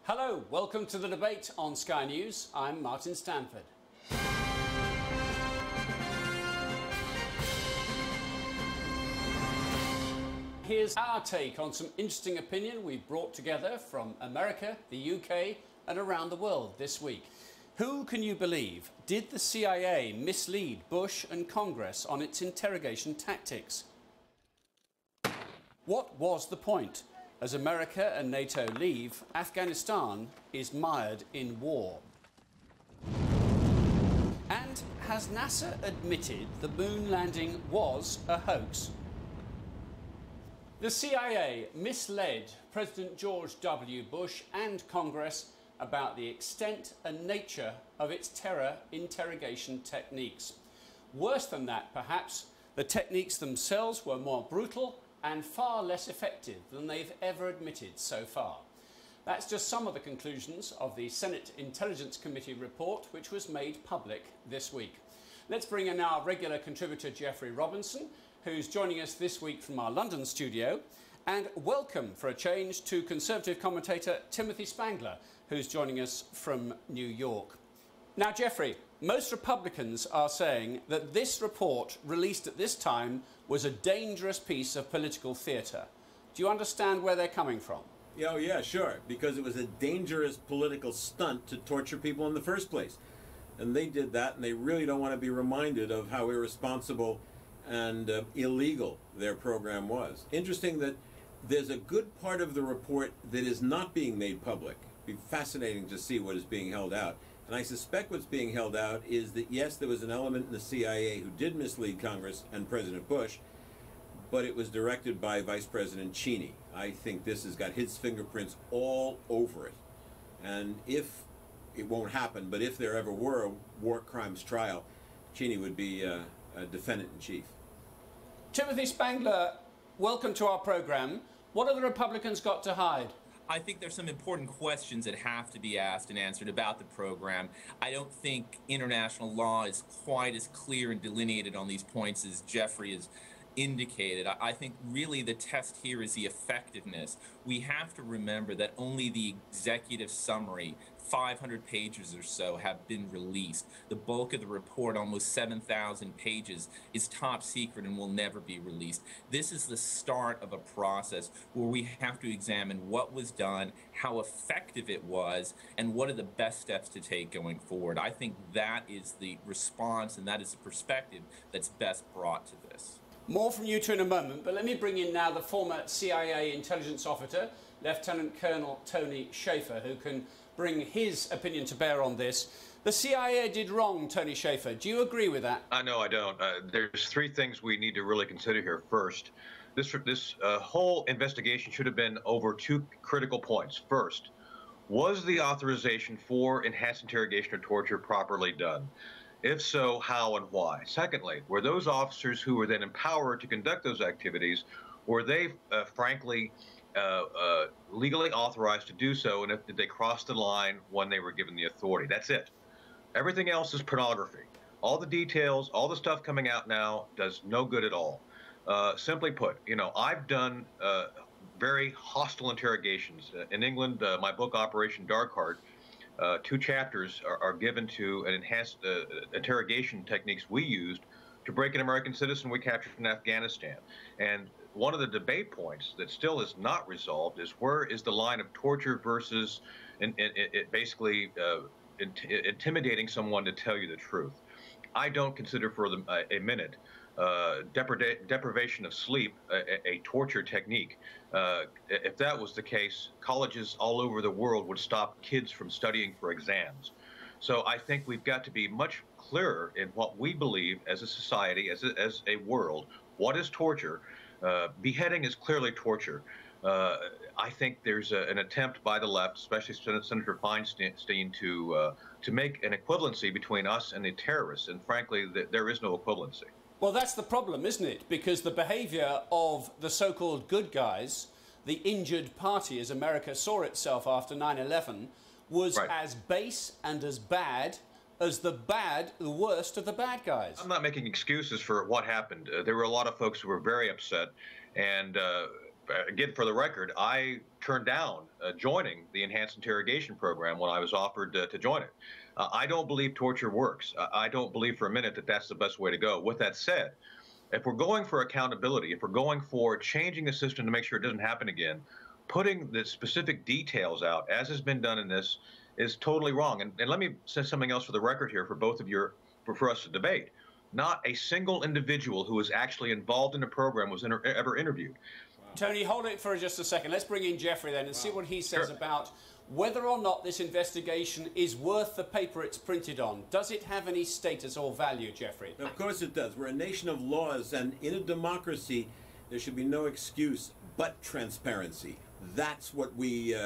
Hello, welcome to the debate on Sky News. I'm Martin Stanford. Here's our take on some interesting opinion we've brought together from America, the UK, and around the world this week. Who can you believe? Did the CIA mislead Bush and Congress on its interrogation tactics? What was the point? As America and NATO leave, Afghanistan is mired in war. And has NASA admitted the moon landing was a hoax? The CIA misled President George W. Bush and Congress about the extent and nature of its terror interrogation techniques. Worse than that, perhaps, the techniques themselves were more brutal and far less effective than they've ever admitted so far. That's just some of the conclusions of the Senate Intelligence Committee report, which was made public this week. Let's bring in our regular contributor, Geoffrey Robinson, who's joining us this week from our London studio, and welcome for a change to Conservative commentator Tony Spangler, who's joining us from New York. Now, Geoffrey, most Republicans are saying that this report, released at this time, was a dangerous piece of political theatre. Do you understand where they're coming from? Oh, yeah, sure. Because it was a dangerous political stunt to torture people in the first place. And they did that, and they really don't want to be reminded of how irresponsible and illegal their program was. Interesting that there's a good part of the report that is not being made public. It'd be fascinating to see what is being held out. And I suspect what's being held out is that, yes, there was an element in the CIA who did mislead Congress and President Bush, but it was directed by Vice President Cheney. I think this has got his fingerprints all over it. And if, it won't happen, but if there ever were a war crimes trial, Cheney would be a defendant-in-chief. Tony Spangler, welcome to our programme. What have the Republicans got to hide? I think there's some important questions that have to be asked and answered about the program. I don't think international law is quite as clear and delineated on these points as Geoffrey has indicated. I think really the test here is the effectiveness. We have to remember that only the executive summary, 500 pages or so, have been released. The bulk of the report, almost 7,000 pages, is top secret and will never be released. This is the start of a process where we have to examine what was done, how effective it was, and what are the best steps to take going forward. I think that is the response and that is the perspective that's best brought to this. More from you two in a moment, but let me bring in now the former CIA intelligence officer, Lt Col Tony Shaffer, who can bring his opinion to bear on this. The CIA did wrong, Tony Shaffer. Do you agree with that? No, I don't. There's three things we need to really consider here. First, this whole investigation should have been over two critical points. First, was the authorization for enhanced interrogation or torture properly done? If so, how and why? Secondly, were those officers who were then empowered to conduct those activities, were they, frankly, legally authorized to do so, and did they cross the line when they were given the authority? That's it. Everything else is pornography. All the details, all the stuff coming out now does no good at all. Simply put, I've done very hostile interrogations. In England, my book, Operation Dark Heart, 2 chapters are given to an enhanced interrogation techniques we used to break an American citizen we captured in Afghanistan. And one of the debate points that still is not resolved is where is the line of torture versus basically intimidating someone to tell you the truth. I don't consider for a minute deprivation of sleep a torture technique. If that was the case, colleges all over the world would stop kids from studying for exams. So I think we've got to be much clearer in what we believe as a society, as a world. What is torture? Beheading is clearly torture. I think there's an attempt by the left, especially Senator Feinstein, to make an equivalency between us and the terrorists, and frankly, there is no equivalency. Well, that's the problem, isn't it? Because the behaviour of the so-called good guys, the injured party, as America saw itself after 9/11, was right. As base and as bad as the worst of the bad guys. I'm not making excuses for what happened. There were a lot of folks who were very upset, and again, for the record, I turned down joining the enhanced interrogation program when I was offered to join it. I don't believe torture works. I don't believe for a minute that that's the best way to go. With that said, if we're going for accountability, if we're going for changing the system to make sure it doesn't happen again, putting the specific details out, as has been done in this, is totally wrong. And let me say something else for the record here for both of you, for us to debate. Not a single individual who was actually involved in the program was ever interviewed. Tony, hold it for just a second. Let's bring in Jeffrey then and see what he says about whether or not this investigation is worth the paper it's printed on. Does it have any status or value, Jeffrey? Of course it does. We're a nation of laws, and in a democracy, there should be no excuse but transparency. That's what we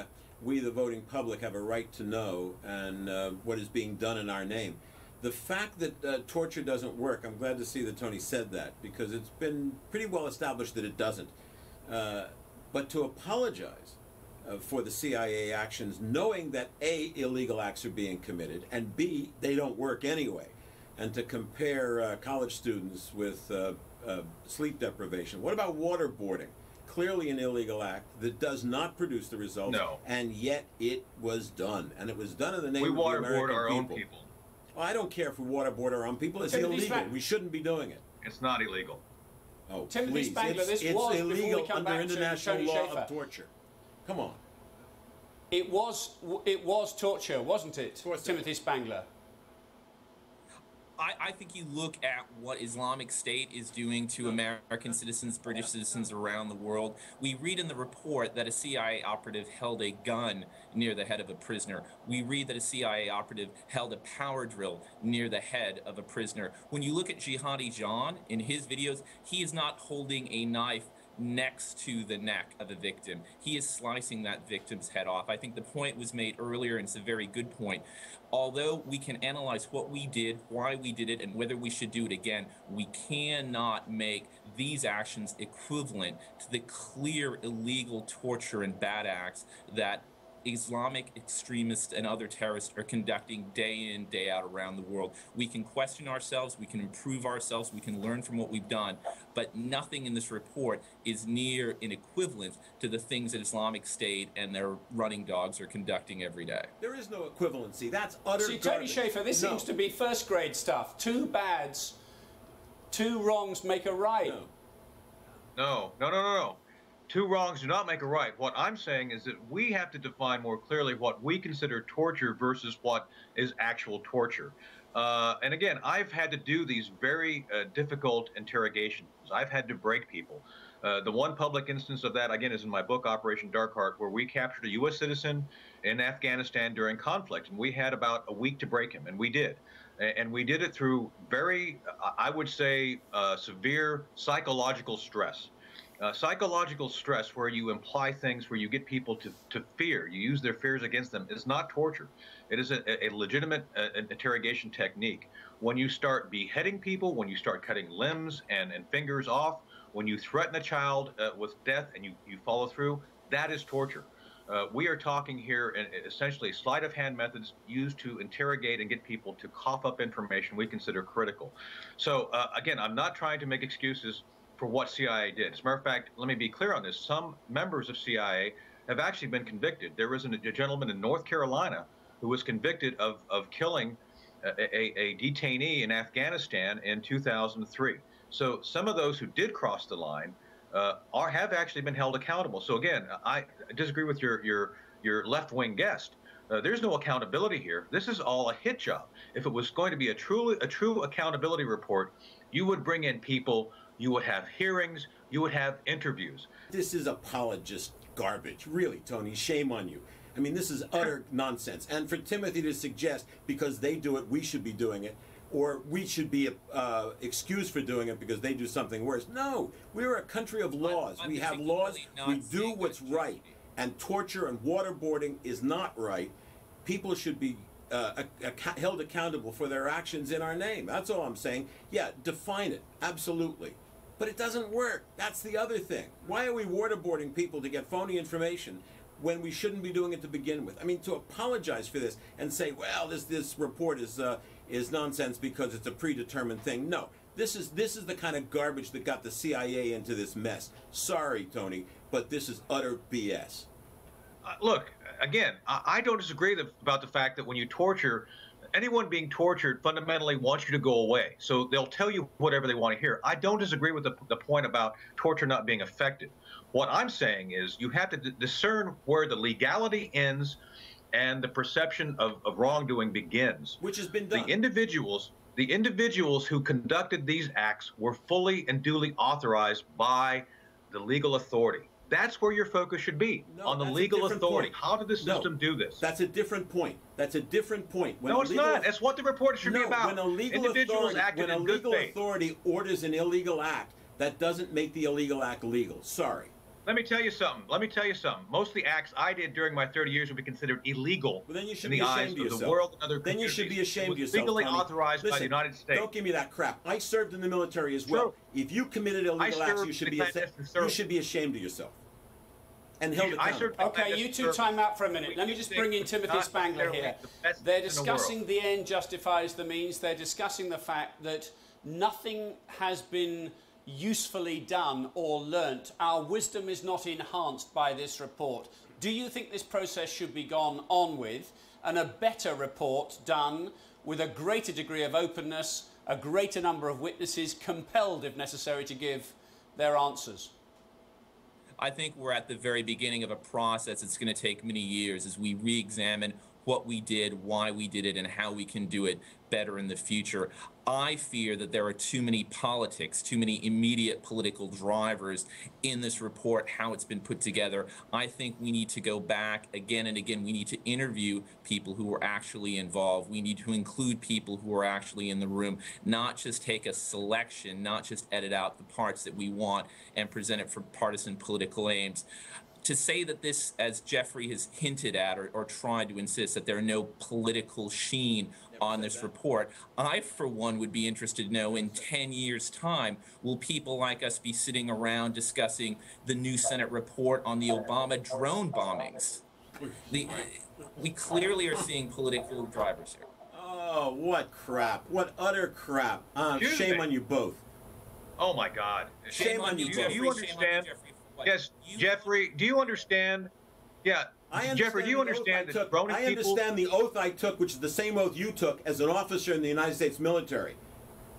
the voting public, have a right to know, and what is being done in our name. The fact that torture doesn't work, I'm glad to see that Tony said that, because it's been pretty well established that it doesn't. But to apologize for the CIA actions, knowing that A, illegal acts are being committed, and B, they don't work anyway, and to compare college students with sleep deprivation. What about waterboarding? Clearly an illegal act that does not produce the results, no. And yet it was done. And it was done in the name of the American people. We waterboard our own people. Well, I don't care if we waterboard our own people. It's illegal. We shouldn't be doing it. It's not illegal. Oh, Timothy please. Spangler, It's illegal under international law of torture. Come on. It was torture, wasn't it, Timothy Spangler? I think you look at what Islamic State is doing to American citizens, British citizens around the world. We read in the report that a CIA operative held a gun near the head of a prisoner. We read that a CIA operative held a power drill near the head of a prisoner. When you look at Jihadi John in his videos, he is not holding a knife next to the neck of a victim. He is slicing that victim's head off. I think the point was made earlier, and it's a very good point. Although we can analyze what we did, why we did it, and whether we should do it again, we cannot make these actions equivalent to the clear illegal torture and bad acts that Islamic extremists and other terrorists are conducting day in, day out around the world. We can question ourselves, we can improve ourselves, we can learn from what we've done, but nothing in this report is near an equivalent to the things that Islamic State and their running dogs are conducting every day. There is no equivalency. That's utter See, garbage. Tony Shaffer, this seems to be first grade stuff. Two bads, two wrongs make a right. No. Two wrongs do not make a right. What I'm saying is that we have to define more clearly what we consider torture versus what is actual torture. And again, I've had to do these very difficult interrogations. I've had to break people. The one public instance of that, again, is in my book, Operation Dark Heart, where we captured a U.S. citizen in Afghanistan during conflict, and we had about a week to break him, and we did. And we did it through very, I would say, severe psychological stress. Psychological stress, where you imply things, where you get people to fear, you use their fears against them, is not torture. It is a legitimate interrogation technique. When you start beheading people, when you start cutting limbs and fingers off, when you threaten a child with death and you follow through, that is torture. We are talking here essentially sleight of hand methods used to interrogate and get people to cough up information we consider critical. So again, I'm not trying to make excuses for what CIA did. As a matter of fact, let me be clear on this. Some members of CIA have actually been convicted. There was a gentleman in North Carolina who was convicted of killing a detainee in Afghanistan in 2003. So some of those who did cross the line have actually been held accountable. So again, I disagree with your left-wing guest. There's no accountability here. This is all a hit job. If it was going to be a true accountability report, you would bring in people, you would have hearings, you would have interviews. This is apologist garbage. Really, Tony, shame on you. I mean, this is utter nonsense. And for Timothy to suggest because they do it, we should be doing it, or we should be excused for doing it because they do something worse. No, we're a country of laws. We have laws. We do what's right. And torture and waterboarding is not right. People should be held accountable for their actions in our name. That's all I'm saying. Yeah, define it. Absolutely. But it doesn't work. That's the other thing. Why are we waterboarding people to get phony information when we shouldn't be doing it to begin with? I mean, to apologize for this and say, well, this report is nonsense because it's a predetermined thing. No, This is the kind of garbage that got the CIA into this mess. Sorry, Tony, but this is utter BS. Look, again, I don't disagree about the fact that when you torture, anyone being tortured fundamentally wants you to go away. So they'll tell you whatever they want to hear. I don't disagree with the point about torture not being effective. What I'm saying is you have to discern where the legality ends and the perception of wrongdoing begins. Which has been done. The individuals who conducted these acts were fully and duly authorized by the legal authority. That's where your focus should be, on the legal authority. Point. How did the system do this? That's a different point. That's a different point. No, it's not. That's what the report should be about. When a legal authority orders an illegal act, that doesn't make the illegal act legal. Sorry. Let me tell you something. Most of the acts I did during my 30 years would be considered illegal in the eyes of the world and other communities. Then you should be ashamed of yourself. Legally authorized by the United States. Don't give me that crap. I served in the military as well. If you committed illegal acts, you should be ashamed of yourself. And held accountable. Okay, you two time out for a minute. Let me just bring in Timothy Spangler here. They're discussing the end justifies the means. They're discussing the fact that nothing has been usefully done or learnt. Our wisdom is not enhanced by this report. Do you think this process should be gone on with and a better report done with a greater degree of openness, a greater number of witnesses compelled, if necessary, to give their answers? I think we're at the very beginning of a process. It's going to take many years as we re-examine what we did, why we did it, and how we can do it better in the future. I fear that there are too many politics, too many immediate political drivers in this report, how it's been put together. I think we need to go back again and again. We need to interview people who were actually involved. We need to include people who are actually in the room, not just take a selection, not just edit out the parts that we want and present it for partisan political aims. To say that this, as Jeffrey has hinted at or tried to insist, that there are no political sheen on this report, I, for one, would be interested to know in 10 years' time, will people like us be sitting around discussing the new Senate report on the Obama drone bombings? We clearly are seeing political drivers here. Oh, what crap. What utter crap. Shame on you both. Oh, my God. Shame on you both. Do you understand? Yes, Jeffrey, do you understand? Yeah, Jeffrey, do you understand that droning people... I understand the oath I took, which is the same oath you took as an officer in the United States military.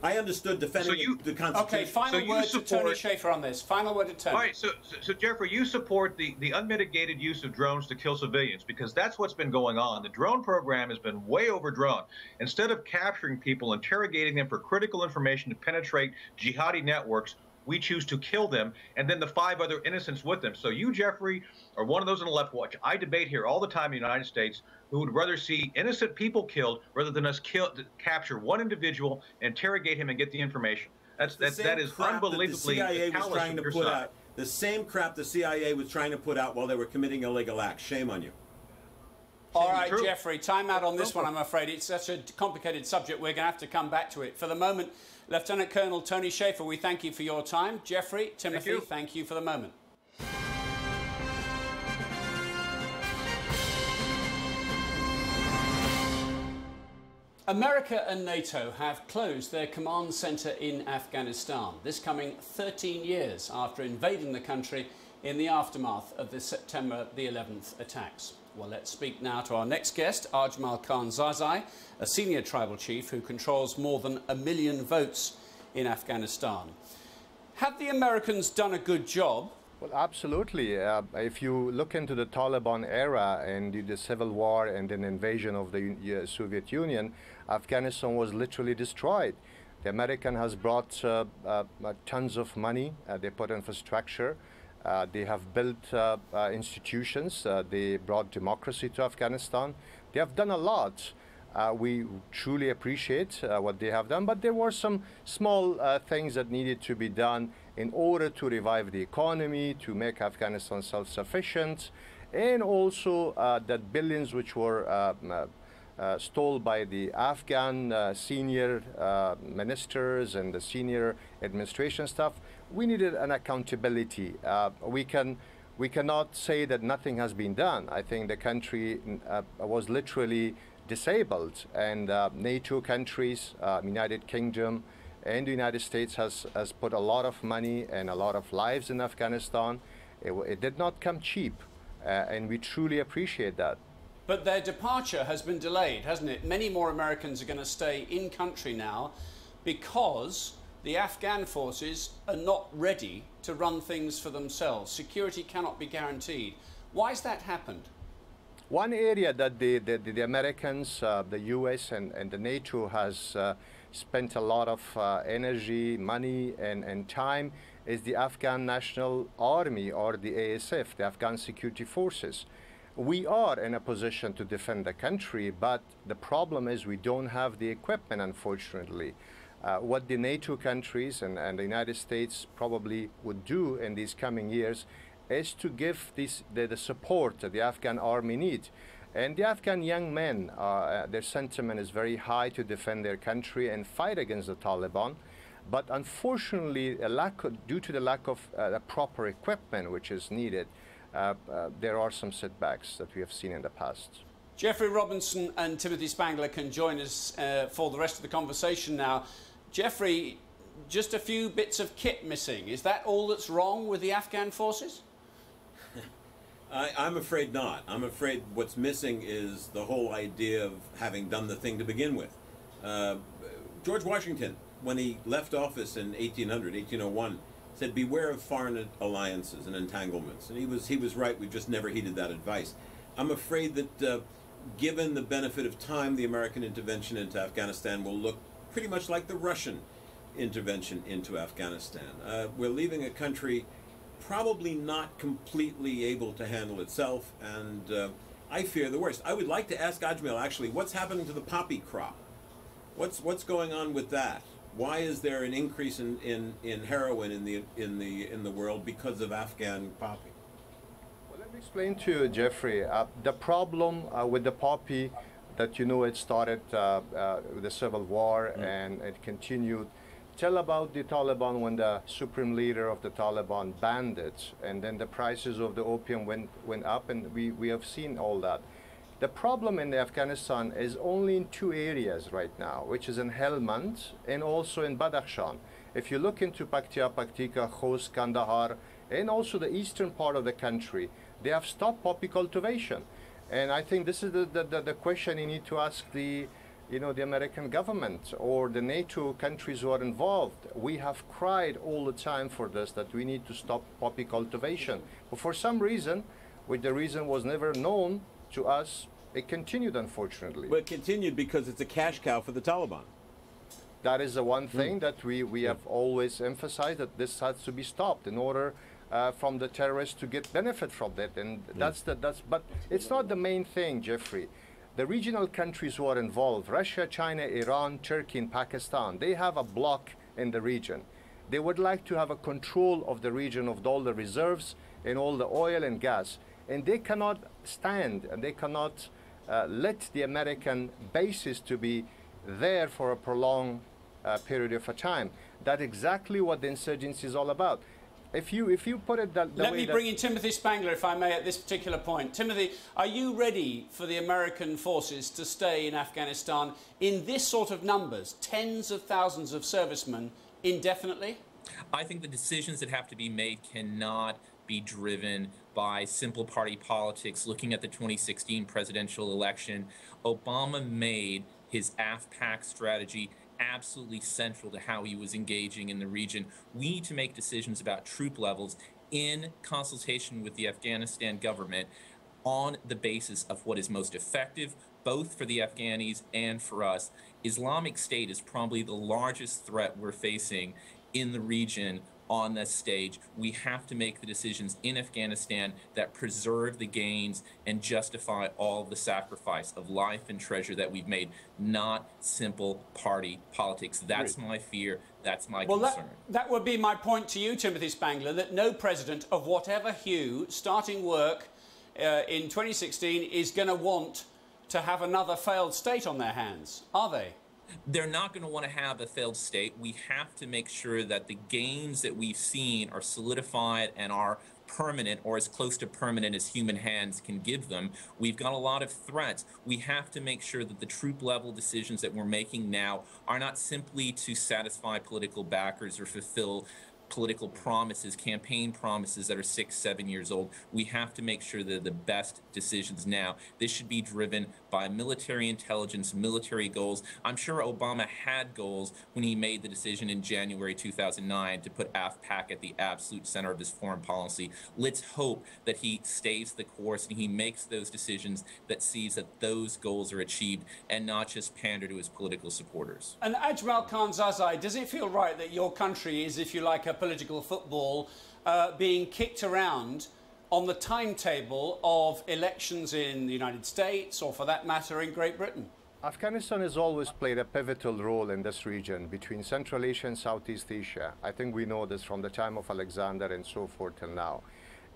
I understood defending the Constitution. Okay, final word to Tony Shaffer on this. Final word to Tony. All right, so Jeffrey, you support the unmitigated use of drones to kill civilians because that's what's been going on. The drone program has been way overdrawn. Instead of capturing people, interrogating them for critical information to penetrate jihadi networks, we choose to kill them, and then the 5 other innocents with them. So you, Jeffrey, are one of those on the left. Watch. I debate here all the time in the United States who would rather see innocent people killed rather than us capture one individual, interrogate him, and get the information. That is unbelievably the CIA was trying to put out. The same crap the CIA was trying to put out while they were committing illegal acts. Shame on you. All right, Jeffrey, time out on this one, I'm afraid. It's such a complicated subject, we're going to have to come back to it. For the moment, Lieutenant Colonel Tony Shaffer, we thank you for your time. Jeffrey, Timothy, thank you for the moment. America and NATO have closed their command centre in Afghanistan, this coming 13 years after invading the country in the aftermath of the September the 11th attacks. Well, let's speak now to our next guest, Ajmal Khan Zazai, a senior tribal chief who controls more than 1 million votes in Afghanistan. Have the Americans done a good job? Well, absolutely. If you look into the Taliban era and the civil war and an invasion of the Soviet Union, Afghanistan was literally destroyed. The American has brought tons of money. They put infrastructure. They have built institutions. They brought democracy to Afghanistan. They have done a lot. We truly appreciate what they have done, but there were some small things that needed to be done in order to revive the economy, to make Afghanistan self-sufficient, and also that billions which were stole by the Afghan senior ministers and the senior administration staff. We needed an accountability. We cannot say that nothing has been done. I think the country was literally disabled, and NATO countries, United Kingdom and the United States has put a lot of money and a lot of lives in Afghanistan. It did not come cheap, and we truly appreciate that. But their departure has been delayed, hasn't it? Many more Americans are going to stay in country now because the Afghan forces are not ready to run things for themselves. Security cannot be guaranteed. Why has that happened? One area that the Americans, the US and the NATO has spent a lot of energy, money and time is the Afghan National Army, or the ASF, the Afghan Security Forces. We are in a position to defend the country, but the problem is we don't have the equipment, unfortunately. What the NATO countries and the United States probably would do in these coming years is to give the support that the Afghan army needs. And the Afghan young men, their sentiment is very high to defend their country and fight against the Taliban. But unfortunately, due to the lack of the proper equipment which is needed, there are some setbacks that we have seen in the past. Jeffrey Robinson and Timothy Spangler can join us for the rest of the conversation now. Jeffrey, just a few bits of kit missing. Is that all that's wrong with the Afghan forces? I'm afraid not. I'm afraid what's missing is the whole idea of having done the thing to begin with. George Washington, when he left office in 1801, said, "Beware of foreign alliances and entanglements." And he was right. We've just never heeded that advice. I'm afraid that given the benefit of time, the American intervention into Afghanistan will look pretty much like the Russian intervention into Afghanistan. We're leaving a country probably not completely able to handle itself, and I fear the worst. I would like to ask Ajmal, actually, what's happening to the poppy crop? What's going on with that? Why is there an increase in heroin in the world because of Afghan poppy? Well, let me explain to you, Jeffrey. The problem with the poppy, that it started with the civil war and it continued. Tell about the Taliban when the supreme leader of the Taliban banned it, and then the prices of the opium went up, and we have seen all that. The problem in Afghanistan is only in two areas right now, which is in Helmand and also in Badakhshan. If you look into Paktia, Paktika, Khost, Kandahar, and also the eastern part of the country, they have stopped poppy cultivation. And I think this is the question you need to ask the American government or the NATO countries who are involved. We have cried all the time for this, that we need to stop poppy cultivation. But for some reason, which the reason was never known to us, it continued, unfortunately. Well, it continued because it's a cash cow for the Taliban. That is the one thing that we have always emphasized, that this has to be stopped in order from the terrorists to get benefit from that. And but it's not the main thing, Jeffrey. The regional countries who are involved, Russia, China, Iran, Turkey, and Pakistan, they have a block in the region. They would like to have a control of the region, of all the reserves and all the oil and gas. And they cannot stand and they cannot let the American bases to be there for a prolonged period of time. That's exactly what the insurgency is all about. If you put it that Let me bring in Timothy Spangler, if I may, at this particular point. Timothy, are you ready for the American forces to stay in Afghanistan in this sort of numbers, tens of thousands of servicemen, indefinitely? I think the decisions that have to be made cannot be driven by simple party politics. Looking at the 2016 presidential election, Obama made his AFPAC strategy absolutely central to how he was engaging in the region. We need to make decisions about troop levels in consultation with the Afghanistan government on the basis of what is most effective, both for the Afghanis and for us. Islamic State is probably the largest threat we're facing in the region on this stage. We have to make the decisions in Afghanistan that preserve the gains and justify all the sacrifice of life and treasure that we've made, not simple party politics. That's my fear. That's my concern. That would be my point to you, Timothy Spangler, that no president of whatever hue starting work in 2016 is going to want to have another failed state on their hands, are they? They're not going to want to have a failed state. We have to make sure that the gains that we've seen are solidified and are permanent or as close to permanent as human hands can give them. We've got a lot of threats. We have to make sure that the troop level decisions that we're making now are not simply to satisfy political backers or fulfill political promises, campaign promises that are 6, 7 years old. We have to make sure they're the best decisions now. This should be driven by military intelligence, military goals. I'm sure Obama had goals when he made the decision in January 2009 to put AFPAC at the absolute center of his foreign policy. Let's hope that he stays the course and he makes those decisions that sees that those goals are achieved and not just pander to his political supporters. And Ajmal Khanzazai, does it feel right that your country is, if you like, a political football being kicked around on the timetable of elections in the United States, or for that matter in Great Britain? Afghanistan has always played a pivotal role in this region between Central Asia and Southeast Asia. I think we know this from the time of Alexander and so forth till now.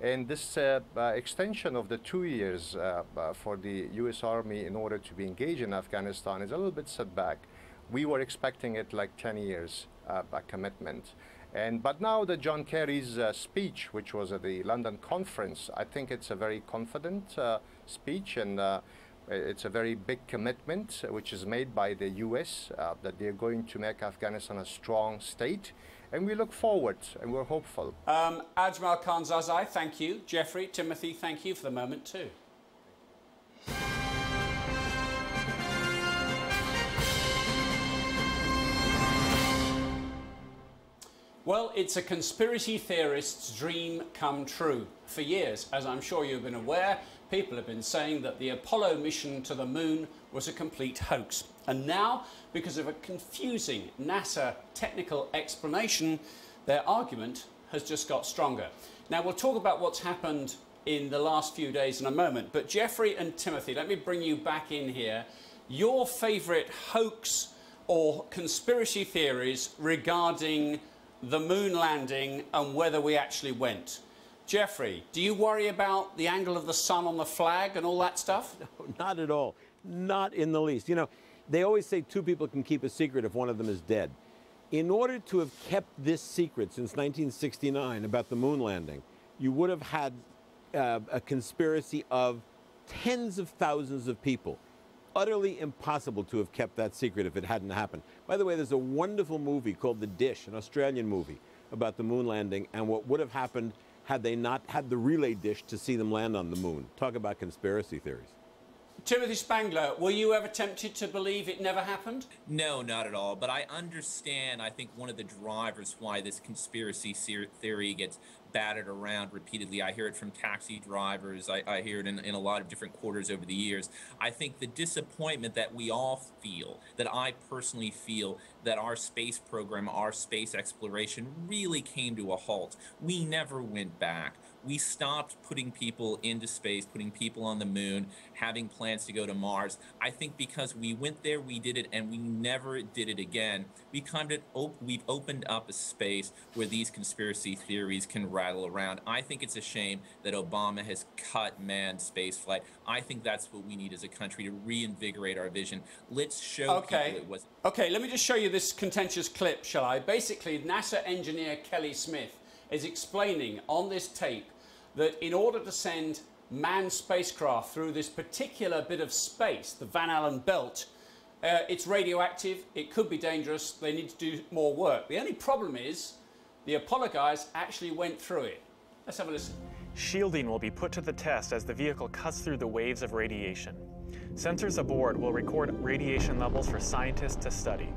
And this extension of the 2 years for the US Army in order to be engaged in Afghanistan is a little bit set back. We were expecting it like 10 years a commitment. But now the John Kerry's speech, which was at the London conference, I think it's a very confident speech, and it's a very big commitment which is made by the US that they're going to make Afghanistan a strong state. And we look forward and we're hopeful. Ajmal Khanzazai, thank you. Jeffrey, Timothy, thank you for the moment too. Well, it's a conspiracy theorist's dream come true. For years, as I'm sure you've been aware, people have been saying that the Apollo mission to the moon was a complete hoax. And now, because of a confusing NASA technical explanation, their argument has just got stronger. Now, we'll talk about what's happened in the last few days in a moment. But Jeffrey and Timothy, let me bring you back in here. Your favourite hoax or conspiracy theories regarding the moon landing and whether we actually went. Jeffrey, do you worry about the angle of the sun on the flag and all that stuff? No, not at all. Not in the least. You know, they always say two people can keep a secret if one of them is dead. In order to have kept this secret since 1969 about the moon landing, you would have had a conspiracy of tens of thousands of people. Utterly impossible to have kept that secret if it hadn't happened. By the way, there's a wonderful movie called The Dish, an Australian movie about the moon landing and what would have happened had they not had the relay dish to see them land on the moon. Talk about conspiracy theories. Timothy Spangler, were you ever tempted to believe it never happened? No, not at all. But I understand, I think, one of the drivers why this conspiracy theory gets batted around repeatedly. I hear it from taxi drivers. I hear it in a lot of different quarters over the years. I think the disappointment that we all feel, that I personally feel, that our space program, our space exploration really came to a halt. We never went back. We stopped putting people into space, putting people on the moon, having plans to go to Mars. I think because we went there, we did it, and we never did it again. We've opened up a space where these conspiracy theories can rattle around. I think it's a shame that Obama has cut manned spaceflight. I think that's what we need as a country to reinvigorate our vision. Let's show people it was. Okay, let me just show you this contentious clip, shall I? Basically, NASA engineer Kelly Smith is explaining on this tape that in order to send manned spacecraft through this particular bit of space, the Van Allen belt, it's radioactive, it could be dangerous, they need to do more work. The only problem is the Apollo guys actually went through it. Let's have a listen. Shielding will be put to the test as the vehicle cuts through the waves of radiation. Sensors aboard will record radiation levels for scientists to study.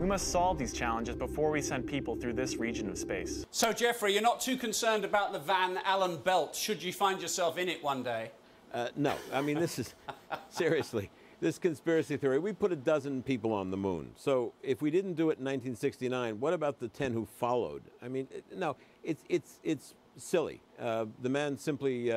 We must solve these challenges before we send people through this region of space. So, Jeffrey, you're not too concerned about the Van Allen belt, should you find yourself in it one day? No, I mean, this is, seriously, this conspiracy theory, we put 12 people on the moon. So if we didn't do it in 1969, what about the 10 who followed? I mean, no, it's silly. The man simply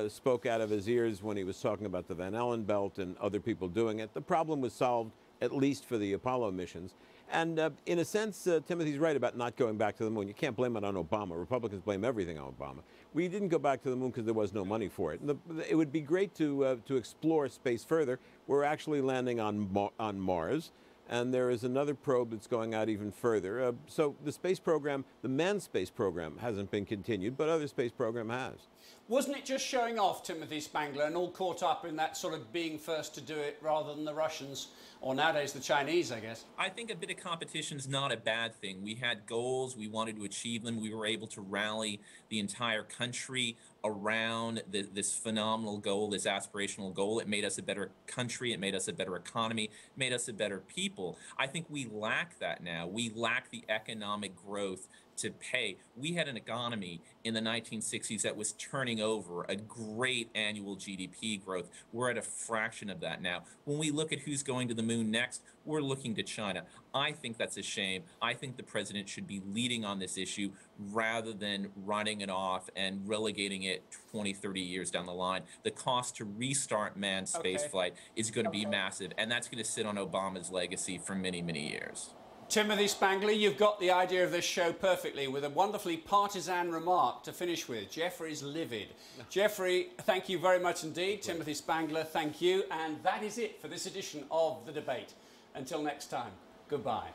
spoke out of his ears when he was talking about the Van Allen belt and other people doing it. The problem was solved, at least for the Apollo missions. And in a sense, Timothy's right about not going back to the moon. You can't blame it on Obama. Republicans blame everything on Obama. We didn't go back to the moon because there was no money for it. And it would be great to explore space further. We're actually landing on Mars. and there is another probe that's going out even further. So the space program, the manned space program, hasn't been continued, but other space program has. Wasn't it just showing off, Timothy Spangler, and all caught up in that sort of being first to do it rather than the Russians, or nowadays the Chinese, I guess? I think a bit of competition is not a bad thing. We had goals, we wanted to achieve them, we were able to rally the entire country around this phenomenal goal, this aspirational goal. It made us a better country, it made us a better economy, it made us a better people. I think we lack that now. We lack the economic growth to pay. We had an economy in the 1960s that was turning over, a great annual GDP growth. We're at a fraction of that now. When we look at who's going to the moon next, we're looking to China. I think that's a shame. I think the president should be leading on this issue rather than running it off and relegating it 20, 30 years down the line. The cost to restart manned spaceflight is going to be massive, and that's going to sit on Obama's legacy for many, many years. Timothy Spangler, you've got the idea of this show perfectly, with a wonderfully partisan remark to finish with. Jeffrey's livid. Jeffrey, thank you very much indeed. Timothy Spangler, thank you. And that is it for this edition of The Debate. Until next time, goodbye.